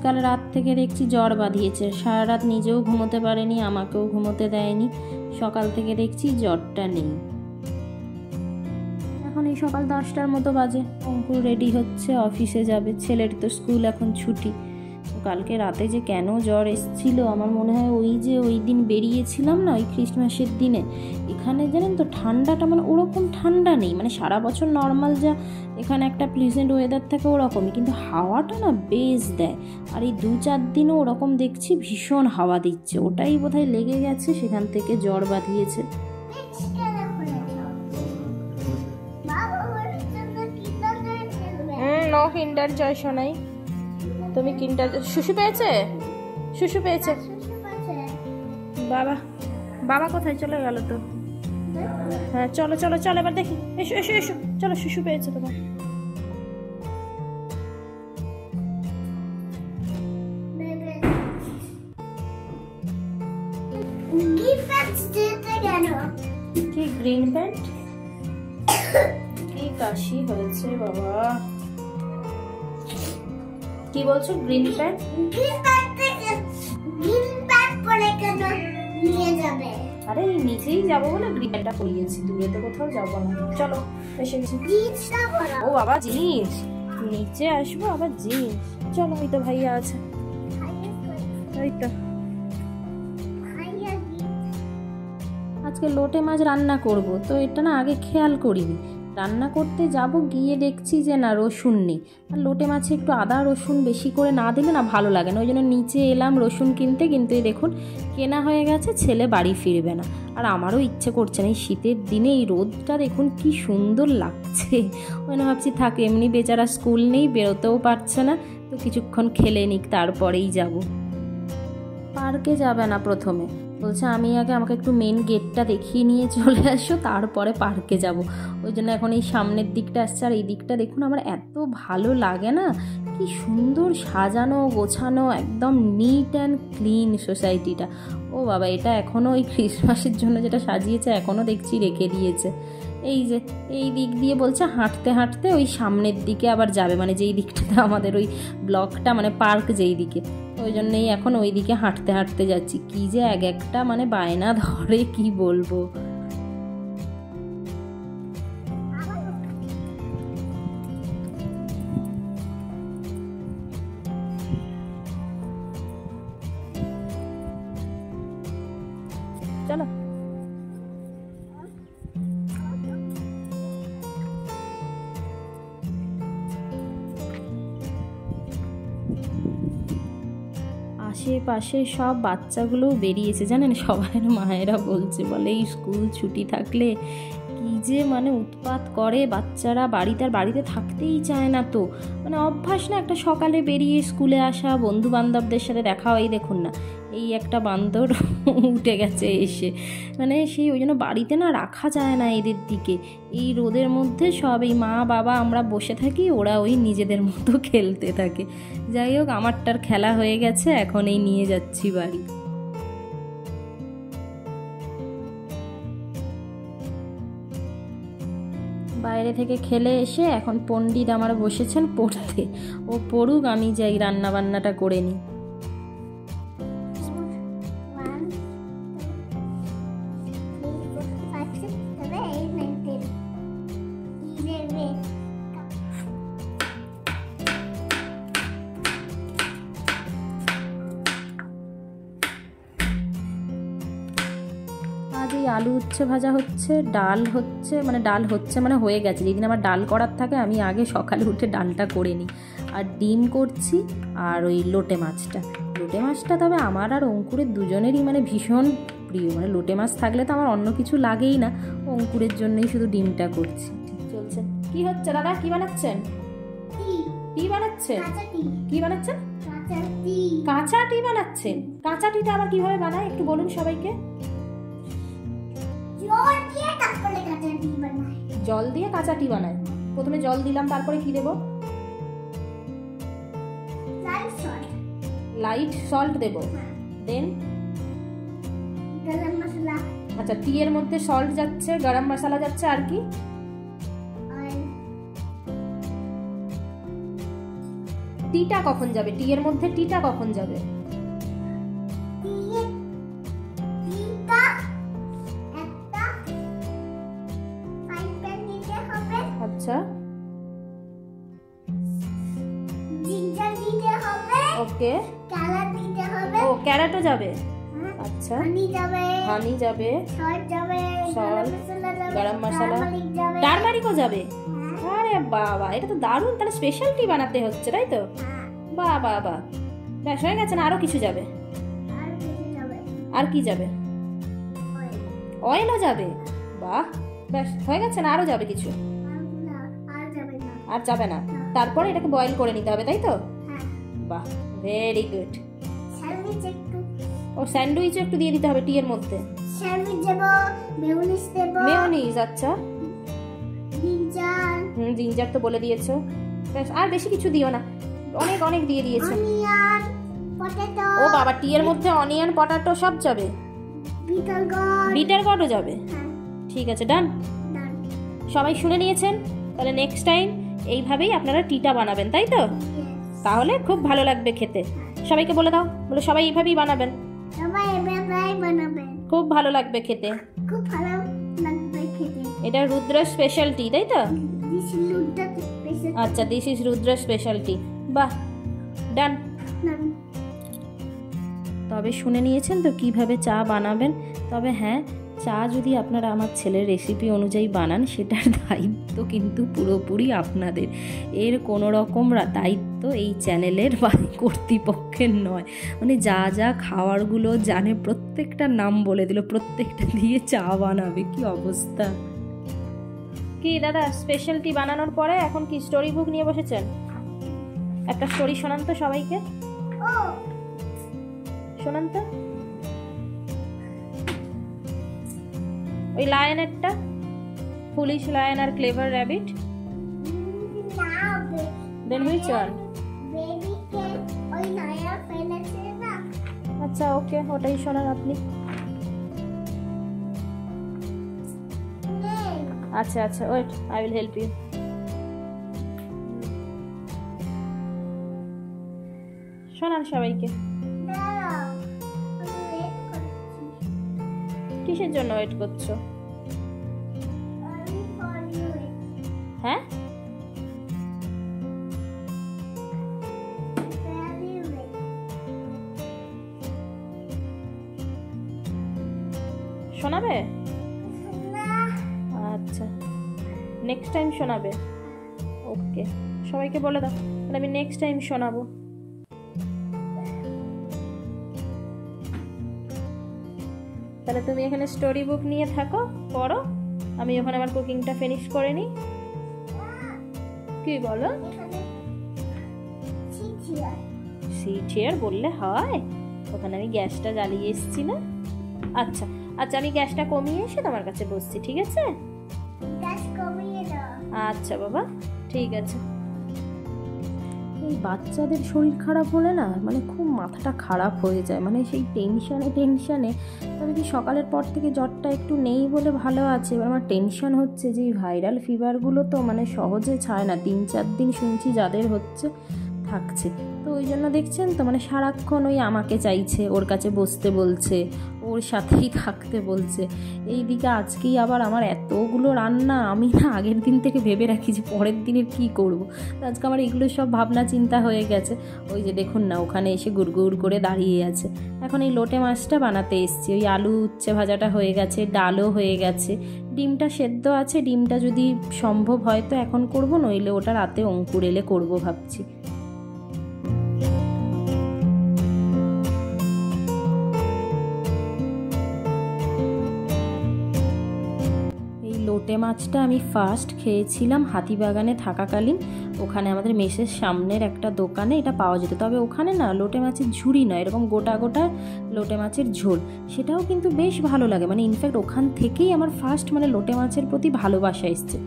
কাল রাত থেকে দেখছি জ্বর বাঁধিয়েছে, সারা রাত নিজেও ঘুমোতে পারেনি, আমাকেও ঘুমোতে দেয়নি। সকাল থেকে দেখছি জ্বরটা নেই। এখন এই সকাল 10টার মতো বাজে, অঙ্কুর রেডি হচ্ছে, অফিসে যাবে। ছেলের তো স্কুল এখন ছুটি। কালকে রাতে যে কেন জ্বর এসেছিল, আমার মনে হয় ওই দিন বেরিয়েছিলাম না, ওই ক্রিসমাসের দিনে। এখানে জানেন তো ঠান্ডাটা মানে ওরকম ঠান্ডা নেই, মানে সারা বছর নর্মাল যা এখানে একটা প্লিজেন্ট ওয়েদার থাকে ওরকমই, কিন্তু হাওয়াটা না বেশ দেয়। আর এই 2-4 দিনও ওরকম দেখছি ভীষণ হাওয়া দিচ্ছে, ওটাই বোধহয় লেগে গেছে, সেখান থেকে জ্বর বাঁধিয়েছে। নো কিন্ডার জয় শোনাই, তুমি কিন্ডার শুশু পেয়েছে, শুশু পেয়েছে। বাবা বাবা কোথায় চলে গেল তো? হ্যাঁ চলো চলো চলো এবার দেখি, এসো এসো এসো, চলো শুশু পেয়েছে তোমার। কি গ্রিন প্যান্ট? কি কাশি হয়েছে বাবা, কি বলছো? Green pant? আরে নিচেই যাবো বলে গ্রিনটা পরিয়েছি, দূরে তো কোথাও যাবো না। চলো এসে গেছি। ও বাবা জিনিস, নিচে আসবো আবার জিনিস। চলো ওই তো ভাইয়া আছে, ওই তো। আজকে লোটে মাছ রান্না করব, তো এটা না আগে খেয়াল করিনি। রান্না করতে যাব, গিয়ে দেখছি যে না রসুন নেই। আর লোটে মাছে একটু আদা রসুন বেশি করে না দিলে না ভালো লাগে না, ওই জন্য নিচে এলাম রসুন কিনতে, কিন্তু এই দেখুন কেনা হয়ে গেছে, ছেলে বাড়ি ফিরবে না। আর আমারও ইচ্ছে করছে না, এই শীতের দিনে এই রোদটা দেখুন কি সুন্দর লাগছে। ওই না ভাবছি থাক, এমনি বেচারা স্কুল নেই, বেরোতেও পারছে না, তো কিছুক্ষণ খেলে নিক তারপরেই যাব। পার্কে যাবে না প্রথমে, বলছে আমি আগে আমাকে একটু মেন গেটটা দেখিয়ে নিয়ে চলে আসো, তারপরে পার্কে যাব। ওই জন্য এখন এই সামনের দিকটা আসছে। আর এই দিকটা দেখুন আমার এত ভালো লাগে না, কি সুন্দর সাজানো গোছানো, একদম নিট অ্যান্ড ক্লিন সোসাইটিটা। ও বাবা, এটা এখনও ওই ক্রিসমাসের জন্য যেটা সাজিয়েছে এখনও দেখছি রেখে দিয়েছে। এই যে এই দিক দিয়ে বলছে হাঁটতে হাঁটতে ওই সামনের দিকে আবার যাবে, মানে যেই দিকটাতে আমাদের ওই ব্লকটা মানে পার্ক যেই দিকে, ওই জন্যই এখন ওই দিকে হাঁটতে হাঁটতে যাচ্ছি। কি যে এক একটা মানে বায়না ধরে কি বলবো। চলো আশেপাশে সব বাচ্চাগুলোও বেরিয়েছে জানেন, সবাই মায়েরা বলছে, বলে এই স্কুল ছুটি থাকলে কি যে মানে উৎপাত করে বাচ্চারা, বাড়িতে থাকতেই চায় না। তো মানে অভ্যাস না একটা সকালে বেরিয়ে স্কুলে আসা, বন্ধু বান্ধবদের সাথে দেখা হয়। দেখুন না এই একটা বান্দর উঠে গেছে এসে, মানে সেই ওই জন্য বাড়িতে না রাখা যায় না এদের দিকে। এই রোদের মধ্যে সব এই মা বাবা আমরা বসে থাকি, ওরা ওই নিজেদের মতো খেলতে থাকে। যাই হোক আমারটার খেলা হয়ে গেছে, এখন এই নিয়ে যাচ্ছি বাড়ি। বাইরে থেকে খেলে এসে এখন পণ্ডিত আমার বসেছেন পড়তে, ও পড়ুক, আমি যাই রান্না বান্নাটা করে নিই। আজ এই আলু উচ্ছে ভাজা হচ্ছে, ডাল হচ্ছে মানে হয়ে গেছে। যেদিন আমার ডাল করার থাকে আমি আগে সকালে উঠে ডালটা করে নিই। আর ডিম করছি, আর ওই লোটে মাছটা তবে আমার আর অঙ্কুরের দুজনেরই মানে ভীষণ প্রিয়। মানে লোটে মাছ থাকলে তো আমার অন্য কিছু লাগেই না, অঙ্কুরের জন্যই শুধু ডিমটা করছি। চলছে। কি হচ্ছে দাদা, কি বানাচ্ছেন? কি বানাচ্ছেন? কাঁচা টি বানাচ্ছেন? কাঁচা টিটা আবার কিভাবে বানায় একটু বলুন সবাইকে। জল দিয়ে কাঁচা টি বানায়। প্রথমে জল দিলাম, তারপরে কি দেব? লাইট সল্ট দেব, দেন গরম মশলা। আচ্ছা, টি এর মধ্যে সল্ট যাচ্ছে, গরম মশলা যাচ্ছে, আর কি? টিটা কখন যাবে? টি এর মধ্যে টিটা কখন যাবে? আচ্ছা ওকে, ও ক্যারেটও যাবে। আচ্ছা হানি যাবে, সল্ট, গরম মশলা, টারমারিকও যাবে। আরে বাবা, এটা তো দারুণ, তাহলে স্পেশাল টি বানাতে হচ্ছে তাই তো? বাহ বাহ বাহ, ব্যাস হয়ে গেছে না? আরো কিছু যাবে? আর কি যাবে? অয়েলও যাবে। বাহ, ব্যাস হয়ে গেছে না? আরো যাবে কিছু? আর যাবে না। তারপরে এটাকে বয়েল করে নিতে হবে তাই তো? বাহ, ভেরি গুড। ও স্যান্ডউইচ একটু দিয়ে দিতে হবে টি এর মধ্যে। মেয়োনিজ, আচ্ছা জিঞ্জার তো বলে দিয়েছো। ব্যাস, আর বেশি কিছু দিও না, অনেক অনেক দিয়ে দিয়েছো। ও বাবা, টি এর মধ্যে অনিয়ন, পটাটো সব যাবে? বিটার গডও যাবে। ঠিক আছে, ডান। সবাই শুনে নিয়েছেন? তাহলে নেক্সট টাইম এইভাবেই আপনারা টিটা বানাবেন তাই তো? তাহলে খুব ভালো লাগবে খেতে। সবাইকে বলে দাও, বলে সবাই এইভাবেই বানাবেন, খুব ভালো লাগবে খেতে। এটা রুদ্র স্পেশাল টি তাই তো? আচ্ছা, দিস ইজ রুদ্র স্পেশাল টি। বাহ, ডান। তবে শুনে নিয়েছেন তো কিভাবে চা বানাবেন। তবে হ্যাঁ, চা যদি আপনারা আমার ছেলের রেসিপি অনুযায়ী বানান, সেটার দায়িত্ব কিন্তু পুরোপুরি আপনাদের। এর কোনো রকম দায়িত্ব এই চ্যানেলের বা কর্তৃপক্ষের নয়। মানে যা যা খাওয়ারগুলো জানে প্রত্যেকটার নাম বলে দিল, প্রত্যেকটা দিয়ে চা বানাবে। কি অবস্থা! কি দাদা, স্পেশাল টি বানানোর পরে এখন কি স্টোরি বুক নিয়ে বসেছেন? একটা স্টোরি শোনান তো সবাইকে, শোনান তো। ওই লায়নেরটা, ফুলিশ লায়ন আর clever rabbit. Then which one? আচ্ছা ওকে, ওটাই শোনান আপনি। আচ্ছা আচ্ছা, wait, I will help you. শোনান সবাইকে। কিসের জন্য ওয়েট করছো? হ্যাঁ, শোনাবে? আচ্ছা, নেক্সট টাইম শোনাবে। ওকে, সবাইকে বলে দাও, তাহলে আমি নেক্সট টাইম শোনাবো। তাহলে তুমি এখানে স্টোরি বুক নিয়ে থাকো, পড়ো, আমি ওখানে আমার কুকিংটা ফিনিশ করে নিই। কি বলো? সি চেয়ার বললে হয়? ওখানে আমি গ্যাসটা জ্বালিয়ে এসেছি না। আচ্ছা আচ্ছা, আমি গ্যাসটা কমিয়ে এসে তোমার কাছে বসছি, ঠিক আছে? আচ্ছা বাবা, ঠিক আছে। এই বাচ্চাদের শরীর খারাপ হলে না, মানে খুব মাথাটা খারাপ হয়ে যায়, মানে সেই টেনশানে। তবে কি সকালের পর থেকে জ্বরটা একটু নেই বলে ভালো আছে। এবার আমার টেনশন হচ্ছে যে ভাইরাল ফিভারগুলো তো মানে সহজে ছায় না, 3-4 দিন শুনছি যাদের হচ্ছে থাকছে। তো ওই জন্য দেখছেন তো, মানে সারাক্ষণ ওই আমাকে চাইছে, ওর কাছে বসতে বলছে, ওর সাথেই থাকতে বলছে। এইদিকে আজকেই আবার আমার এতগুলো রান্না, আমি না আগের দিন থেকে ভেবে রাখি যে পরের দিনের কী করব। আজকে আমার এগুলো সব ভাবনা চিন্তা হয়ে গেছে। ওই যে দেখুন না, ওখানে এসে গুড়গুড় করে দাঁড়িয়ে আছে। এখন এই লোটে মাছটা বানাতে এসছি। ওই আলু উচ্ছে ভাজাটা হয়ে গেছে, ডালও হয়ে গেছে, ডিমটা সেদ্ধ আছে। ডিমটা যদি সম্ভব হয় তো এখন করব, নইলে ওটা রাতে অঙ্কুর এলে করবো ভাবছি। লোটে মাছটা আমি ফার্স্ট খেয়েছিলাম হাতিবাগানে থাকাকালীন। ওখানে আমাদের মেসের সামনের একটা দোকানে এটা পাওয়া যেত। তবে ওখানে না লোটে মাছের ঝুড়ি নয়, এরকম গোটা গোটা লোটে মাছের ঝোল, সেটাও কিন্তু বেশ ভালো লাগে। মানে ইনফ্যাক্ট ওখান থেকেই আমার ফার্স্ট মানে লোটে মাছের প্রতি ভালোবাসা এসছে।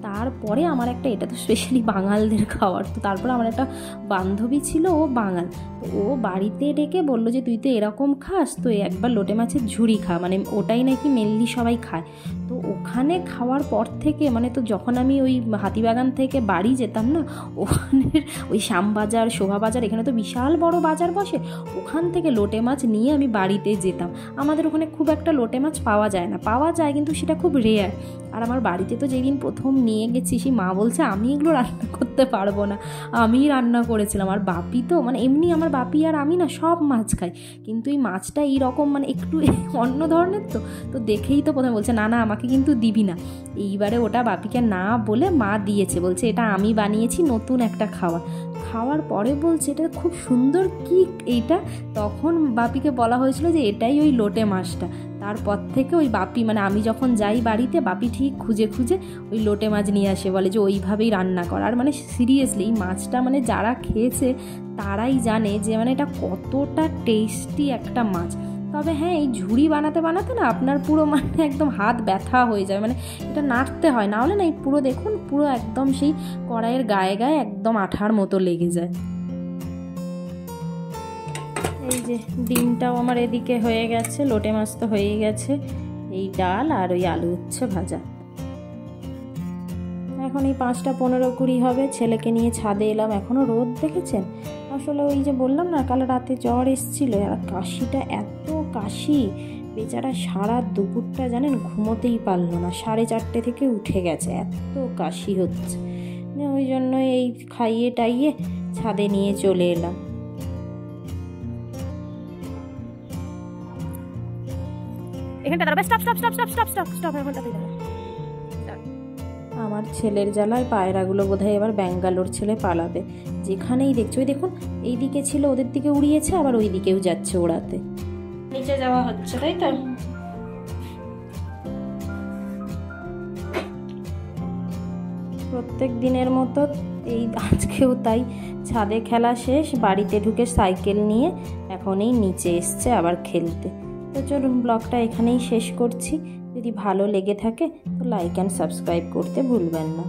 তারপরে আমার একটা, এটা তো স্পেশালি বাঙালদের খাবার, তো তারপরে আমার একটা বান্ধবী ছিল, ও বাঙাল, তো ও বাড়িতে ডেকে বললো যে তুই তো এরকম খাস, তো একবার লোটে মাছের ঝুড়ি খা, মানে ওটাই নাকি মেনলি সবাই খায়। তো ওখানে খাওয়ার পর থেকে মানে, তো যখন আমি ওই হাতিবাগান থেকে বাড়ি যেতাম না, ওখানের ওই শ্যামবাজার, শোভাবাজার, এখানে তো বিশাল বড় বাজার বসে, ওখান থেকে লোটে মাছ নিয়ে আমি বাড়িতে যেতাম। আমাদের ওখানে খুব একটা লোটে মাছ পাওয়া যায় না, পাওয়া যায় কিন্তু সেটা খুব রেয়ার। আর আমার বাড়িতে তো যেদিন প্রথম নিয়ে গেছি, সেই মা বলছে আমি এগুলো রান্না করতে পারবো না, আমিই রান্না করেছিলাম। আর বাপি তো মানে এমনি আমার বাপি আর আমি না সব মাছ খাই, কিন্তু এই মাছটা এইরকম মানে একটু অন্য ধরনের, তো দেখেই তো প্রথমে বলছে না না আমাকে কিন্তু দিবি না। এইবারে ওটা বাপিকে না বলে মা দিয়েছে, বলছে এটা আমি বানিয়েছি, নতুন একটা খাওয়ার পরে বলছে এটা খুব সুন্দর, কি এইটা? তখন বাপিকে বলা হয়েছিল যে এটাই ওই লোটে মাছটা। তারপর থেকে ওই বাপি মানে আমি যখন যাই বাড়িতে, বাপি ঠিক খুঁজে খুঁজে ওই লোটে মাছ নিয়ে আসে, বলে যে ওইভাবেই রান্না কর। আর মানে সিরিয়াসলি এই মাছটা মানে যারা খেয়েছে তারাই জানে যে মানে এটা কতটা টেস্টি একটা মাছ। তবে হ্যাঁ, এই ঝুড়ি বানাতে বানাতে না আপনার পুরো মানে একদম হাত ব্যথা হয়ে যায়, মানে এটা নাড়তে হয়, না হলে না এই পুরো দেখুন পুরো একদম সেই কড়াইয়ের গায়ে গায়ে একদম আঠার মতো লেগে যায়। এই যে ডিমটাও আমার এদিকে হয়ে গেছে, লোটে মাছ তো হয়েই গেছে, এই ডাল আর ওই আলু উচ্ছে ভাজা। এখন এই 5টা 15-20 হবে, ছেলেকে নিয়ে ছাদে এলাম। এখনও রোদ দেখেছেন? আসলে ওই যে বললাম না কাল রাতে জ্বর এসেছিলো, আর কাশিটা এত কাশি, বেচারা সারা দুপুরটা জানেন ঘুমোতেই পারলো না, 4:30 থেকে উঠে গেছে, এত কাশি হচ্ছে। ওই জন্য এই খাইয়ে টাইয়ে ছাদে নিয়ে চলে এলাম। এখানটা দাঁড়াবে, stop stop stop stop stop stop stop, এখানটাতে দাঁড়াবে। আমার ছেলের জ্বালায় পায়রাগুলো বোধহয় এবার ব্যাঙ্গালোর ছেলে পালাবে। যেখানেই দেখছো, ওই দেখুন এই দিকে ছিল ওদের দিকে উড়িয়েছে, আবার ওই দিকেও যাচ্ছে ওড়াতে। নিচে যাওয়া হচ্ছে তাই তো। প্রত্যেক দিনের মতো এই আজকেও তাই, ছাদে খেলা শেষ, বাড়িতে ঢুকে সাইকেল নিয়ে এখন এই নিচে এসছে আবার খেলতে। তো চলুন ব্লগটা এখানেই শেষ করছি। যদি ভালো লেগে থাকে তো লাইক অ্যান্ড সাবস্ক্রাইব করতে ভুলবেন না।